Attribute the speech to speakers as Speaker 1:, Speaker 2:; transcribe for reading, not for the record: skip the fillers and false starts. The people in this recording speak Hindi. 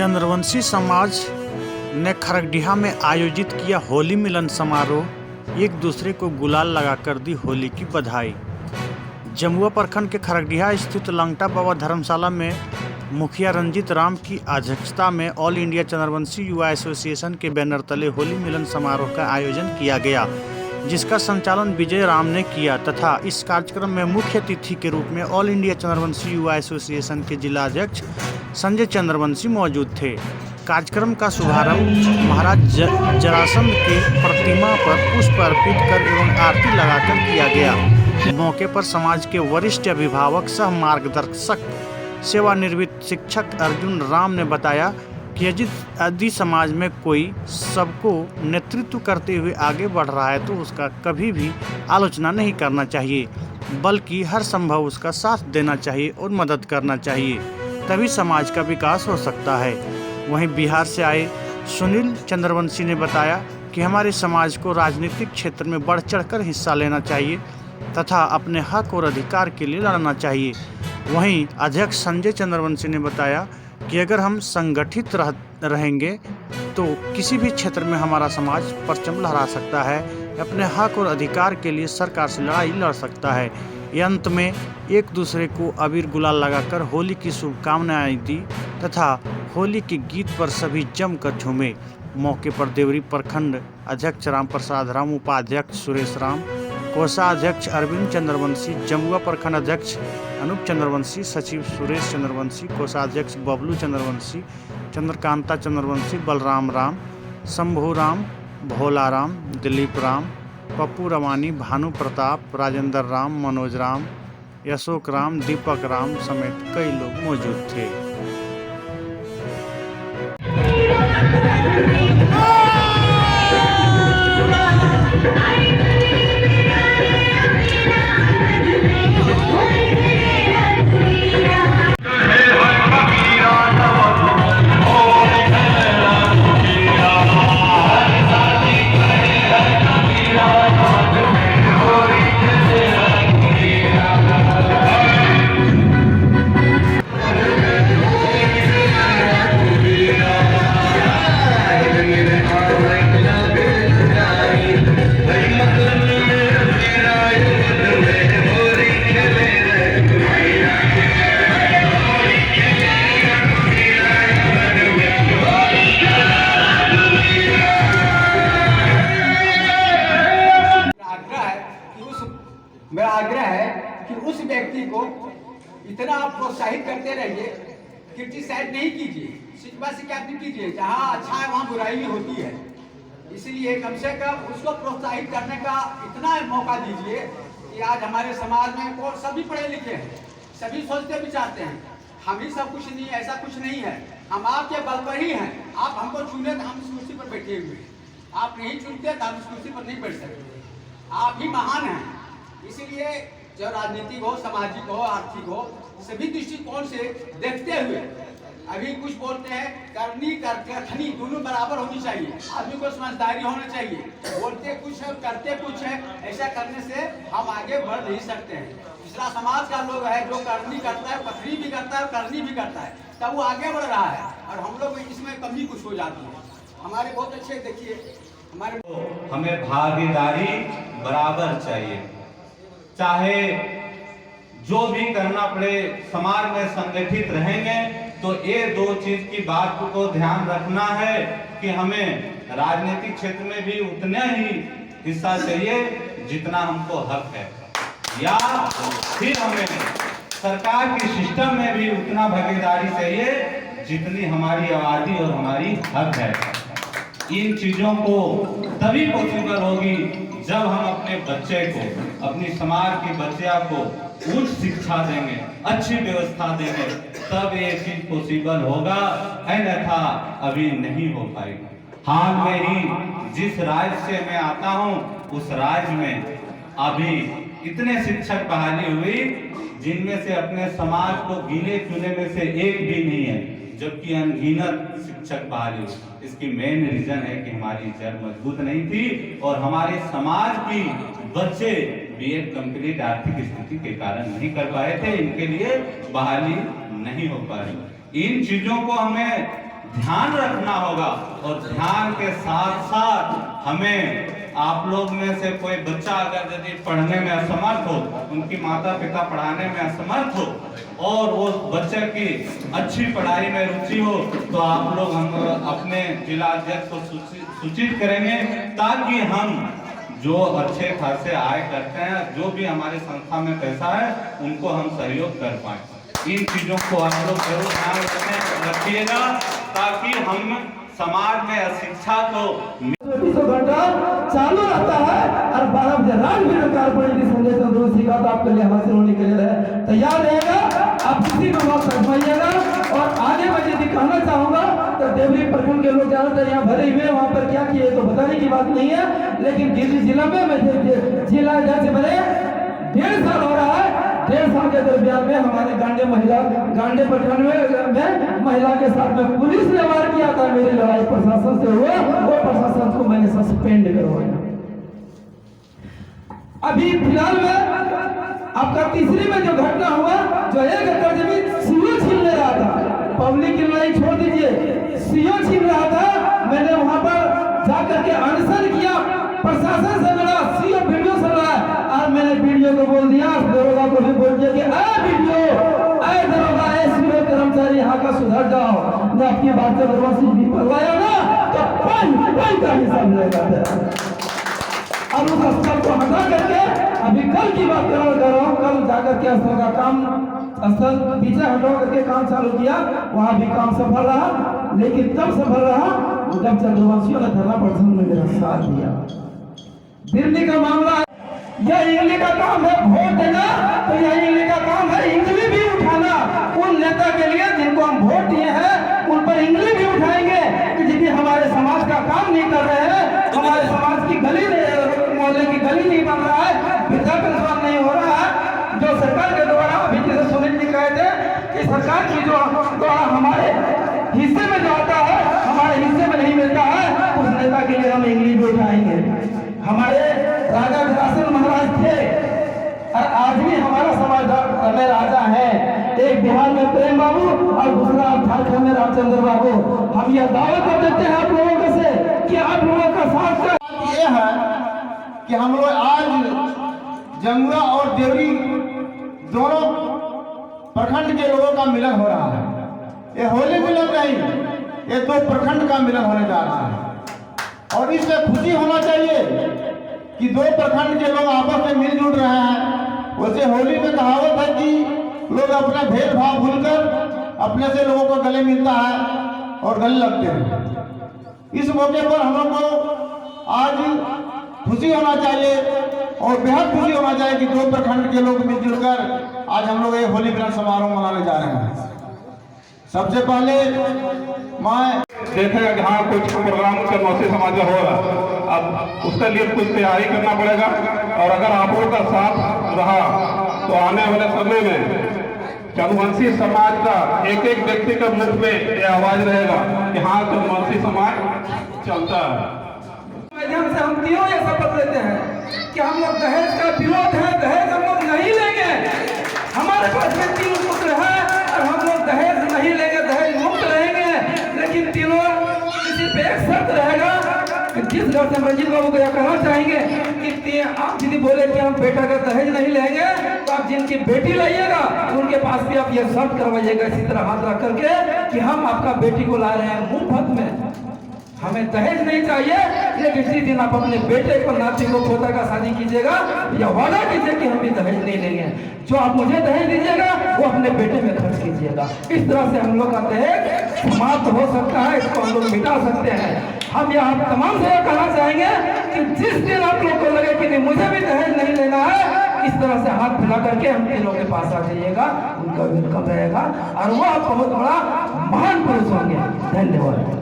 Speaker 1: चंद्रवंशी समाज ने खरगडीहा में आयोजित किया होली मिलन समारोह। एक दूसरे को गुलाल लगाकर दी होली की बधाई। जमुआ प्रखंड के खरगडीहा स्थित लंगटा बाबा धर्मशाला में मुखिया रंजीत राम की अध्यक्षता में ऑल इंडिया चंद्रवंशी युवा एसोसिएशन के बैनर तले होली मिलन समारोह का आयोजन किया गया, जिसका संचालन विजय राम ने किया तथा इस कार्यक्रम में मुख्य अतिथि के रूप में ऑल इंडिया चंद्रवंशी युवा एसोसिएशन के जिला अध्यक्ष संजय चंद्रवंशी मौजूद थे। कार्यक्रम का शुभारंभ महाराज जरासंध की प्रतिमा पर पुष्प अर्पित कर एवं आरती लगाकर किया गया। मौके पर समाज के वरिष्ठ अभिभावक सह मार्गदर्शक सेवानिवृत्त शिक्षक अर्जुन राम ने बताया कि यदि समाज में कोई सबको नेतृत्व करते हुए आगे बढ़ रहा है तो उसका कभी भी आलोचना नहीं करना चाहिए, बल्कि हर संभव उसका साथ देना चाहिए और मदद करना चाहिए, तभी समाज का विकास हो सकता है। वहीं बिहार से आए सुनील चंद्रवंशी ने बताया कि हमारे समाज को राजनीतिक क्षेत्र में बढ़ चढ़कर हिस्सा लेना चाहिए तथा अपने हक और अधिकार के लिए लड़ना चाहिए। वहीं अध्यक्ष संजय चंद्रवंशी ने बताया कि अगर हम संगठित रहेंगे तो किसी भी क्षेत्र में हमारा समाज परचम लहरा सकता है, अपने हक और अधिकार के लिए सरकार से लड़ाई लड़ सकता है। अंत में एक दूसरे को अबीर गुलाल लगाकर होली की शुभकामनाएं दी तथा होली के गीत पर सभी जमकर झूमे। मौके पर देवरी प्रखंड अध्यक्ष राम प्रसाद राम, उपाध्यक्ष सुरेश राम, कोषाध्यक्ष अरविंद चंद्रवंशी, जमुआ प्रखंड अध्यक्ष अनूप चंद्रवंशी, सचिव सुरेश चंद्रवंशी, कोषाध्यक्ष बबलू चंद्रवंशी, चंद्रकांता चंद्रवंशी, बलराम राम, शंभू राम, भोला राम, दिलीप राम, पप्पू रवानी, भानु प्रताप, राजेंद्र राम, मनोज राम, अशोक राम, दीपक राम समेत कई लोग मौजूद थे।
Speaker 2: मेरा आग्रह है कि उस व्यक्ति को इतना आप प्रोत्साहित करते रहिए, क्रिटिसाइज नहीं कीजिए, शिकवा शिकायत नहीं कीजिए। जहाँ अच्छा है वहाँ बुराई भी होती है, इसलिए कम से कम उसको प्रोत्साहित करने का इतना मौका दीजिए कि आज हमारे समाज में को सभी पढ़े लिखे हैं, सभी सोचते विचारते हैं, हम ही सब कुछ नहीं, ऐसा कुछ नहीं है, हम आपके बल पर ही हैं। आप हमको चुने तो हम इस कुर्सी पर बैठे हुए हैं, आप नहीं चुनते तो हम इस कुर्सी पर नहीं बैठ सकते। आप ही महान हैं। इसीलिए जो राजनीतिक हो, सामाजिक हो, आर्थिक हो, सभी दृष्टिकोण से देखते हुए अभी कुछ बोलते हैं करनी करनी दोनों बराबर होनी चाहिए। आदमी को समझदारी होना चाहिए, बोलते कुछ है करते कुछ है, ऐसा करने से हम आगे बढ़ नहीं सकते हैं। दूसरा समाज का लोग है जो करनी करता है, पथरी भी करता है, करनी भी करता है, तब वो आगे बढ़ रहा है और हम लोग इसमें कमी कुछ हो जाती है। हमारे बहुत अच्छे देखिए
Speaker 3: हमें भागीदारी बराबर चाहिए, चाहे जो भी करना पड़े समाज में संगठित रहेंगे तो ये दो चीज की बात को ध्यान रखना है कि हमें राजनीतिक क्षेत्र में भी उतना ही हिस्सा चाहिए जितना हमको हक है, या फिर हमें सरकार के सिस्टम में भी उतना भागीदारी चाहिए जितनी हमारी आबादी और हमारी हक है। इन चीजों को तभी पॉसिबल होगी जब हम अपने बच्चे को, अपनी समाज की बच्चिया को उच्च शिक्षा देंगे, अच्छी व्यवस्था देंगे, तब ये चीज पॉसिबल होगा, अन्यथा अभी नहीं हो पाएगा। हाल में ही जिस राज्य से मैं आता हूँ उस राज्य में अभी इतने शिक्षक बहाली हुई जिनमें से अपने समाज को गिने चुने में से एक भी नहीं है, जबकि अनगिनत शिक्षक बहाली। इसकी मेन रीजन है कि हमारी जड़ मजबूत नहीं थी और हमारे समाज की बच्चे बीएड कंप्लीट आर्थिक स्थिति के कारण नहीं कर पाए थे, इनके लिए बहाली नहीं हो पा रही। इन चीजों को हमें ध्यान रखना होगा। और ध्यान के साथ साथ हमें आप लोग में से कोई बच्चा अगर यदि पढ़ने में असमर्थ हो, उनकी माता पिता पढ़ाने में असमर्थ हो और वो बच्चे की अच्छी पढ़ाई में रुचि हो, तो आप लोग हम अपने जिला अध्यक्ष को सूचित करेंगे, ताकि हम जो अच्छे खासे आय करते हैं, जो भी हमारी संस्था में पैसा है, उनको हम सहयोग कर पाए। इन चीजों को आप लोग जरूर ध्यान रखिएगा, ताकि हम समाज में अशिक्षा को
Speaker 4: 24 घंटा चालू रहता है और 12 बजे रात भी कार्बनिक संदेश संतोष सिखा तो आपके लिए हासिल होने के लिए तैयार रहेगा। आप किसी को मत समझिएगा। और आगे मैं यदि कहना चाहूंगा तो देवरी प्रखंड के लोग ज्यादातर यहाँ भरे हुए, वहाँ पर क्या किए तो बताने की बात नहीं है, लेकिन गिरिडीह जिला में मैं जिला अध्यक्ष बने 1.5 साल हो रहा है। 1.5 साल के दरमियान में हमारे गांडे प्रखंड में महिला के साथ में पुलिस ने वार किया था। मेरी लड़ाई प्रशासन से हुआ, वो प्रशासन को मैंने सस्पेंड करवाया। अभी फिलहाल में आपका तीसरी में जो घटना हुआ, जो 1 एकड़ जमीन सीओ छीन ले रहा था, पब्लिक की लड़ाई छोड़ दीजिए, सीओ छीन रहा था। मैंने वहां पर जाकर के अनशन किया, प्रशासन से मिला, सीओ वीडियो से मिला, और मैंने वीडियो को बोल दिया, दरोगा को भी बोल दिया कि दरोगा सीओ कर्मचारी यहाँ का सुधर जाओ, मैं आपकी बात से भी करवाया ना तो पानी का हिसाब मिलेगा। और उस स्थल को हटा करके अभी कल की बात कर रहा हूँ, कल जाकर के स्थल का काम स्थल पीछे हटा करके काम चालू किया, वहाँ भी काम सफल रहा। लेकिन तब सफल रहा जब चंद्रवंशियों ने धरना प्रदर्शन में मेरा साथ दिया। दिल्ली का मामला यह इंगली का काम है, वोट देना तो यह इंगली का काम है, इंगली भी उठाना। उन नेता के लिए जिनको हम वोट दिए हैं उन पर इंगली भी उठाएंगे कि यदि हमारे समाज का काम नहीं कर रहे हैं, हमारे समाज की गली मोहल्ले की गली नहीं बन रहा है, वृद्धा पेंशन नहीं हो रहा है, जो सरकार के द्वारा अभी जैसे सुनील जी कहे थे कि सरकार की जो द्वारा हमारे हिस्से में जो आता है हमारे हिस्से में नहीं मिलता है, उस नेता के लिए हम इंगली भी उठाएंगे। हमारे राजा विरासत महाराज थे और आज भी हमारा समाज में राजा है, एक बिहार में प्रेम बाबू और दूसरा झारखंड में रामचंद्र बाबू। हम यह दावा कर देते हैं आप लोगों से कि आप लोगों का साथ
Speaker 5: ये है कि हम लोग आज जमुआ और देवरी दोनों प्रखंड के लोगों का मिलन हो रहा है। ये होली मिलन नहीं, ये 2 प्रखंड का मिलन होने जा रहा है। और इससे खुशी होना चाहिए कि 2 प्रखंड के लोग आपस में मिलजुल रहे हैं। वैसे होली में कहावत है कि लोग अपना भेदभाव भूलकर अपने से लोगों को गले मिलता है और गले लगते हैं। इस मौके पर हम लोग को आज खुशी होना चाहिए और बेहद खुशी होना चाहिए कि 2 प्रखंड के लोग मिलजुल कर आज हम लोग ये होली मिलन समारोह मनाने जा रहे हैं। सबसे पहले मैं
Speaker 6: देखेगा कि हाँ कुछ प्रोग्राम मौसी समाज का हो रहा, अब उसके लिए कुछ तैयारी करना पड़ेगा। और अगर आप लोगों का साथ रहा तो आने वाले समय में चंद्रवंशी समाज का एक व्यक्ति का मुख में ये आवाज रहेगा कि हाँ चंद्रवंशी समाज चलता है।
Speaker 4: माध्यम से हम तीनों ये शपथ लेते हैं कि हम लोग दहेज का विरोध है, दहेज हम लोग नहीं लेंगे। हमारे पास में 3 पुत्र है और हम लोग दहेज नहीं लेंगे, दहेज मुक्त रहेंगे। लेकिन तीनों किसी पे एक शर्त रहेगा कि जिस घर से हम रंजीत बाबू को यह कहना चाहेंगे कि आप यदि बोले कि हम बेटा का दहेज नहीं लेंगे तो आप जिनकी बेटी लाइएगा उनके पास भी आप ये शर्त करवाइएगा इसी तरह हाथ रख करके कि हम आपका बेटी को ला रहे हैं मुफ्त में, हमें दहेज नहीं चाहिए। लेकिन इसी दिन आप अपने बेटे को, नाती को, पोता का शादी कीजिएगा या वादा कीजिए कि हम भी दहेज नहीं लेंगे। जो आप मुझे दहेज दीजिएगा वो अपने बेटे में खर्च कीजिएगा। इस तरह से हम लोग का दहेज समाप्त हो सकता है, इसको हम लोग मिटा सकते हैं। हम यहाँ तमाम से कहना चाहेंगे कि जिस दिन आप लोग को लगे कि नहीं मुझे भी दहेज नहीं लेना है, इस तरह से हाथ फैला करके हम तीनों के पास आ जाइएगा, उनका वेलकम रहेगा और वो आप बहुत बड़ा महान पुरुष होंगे। धन्यवाद।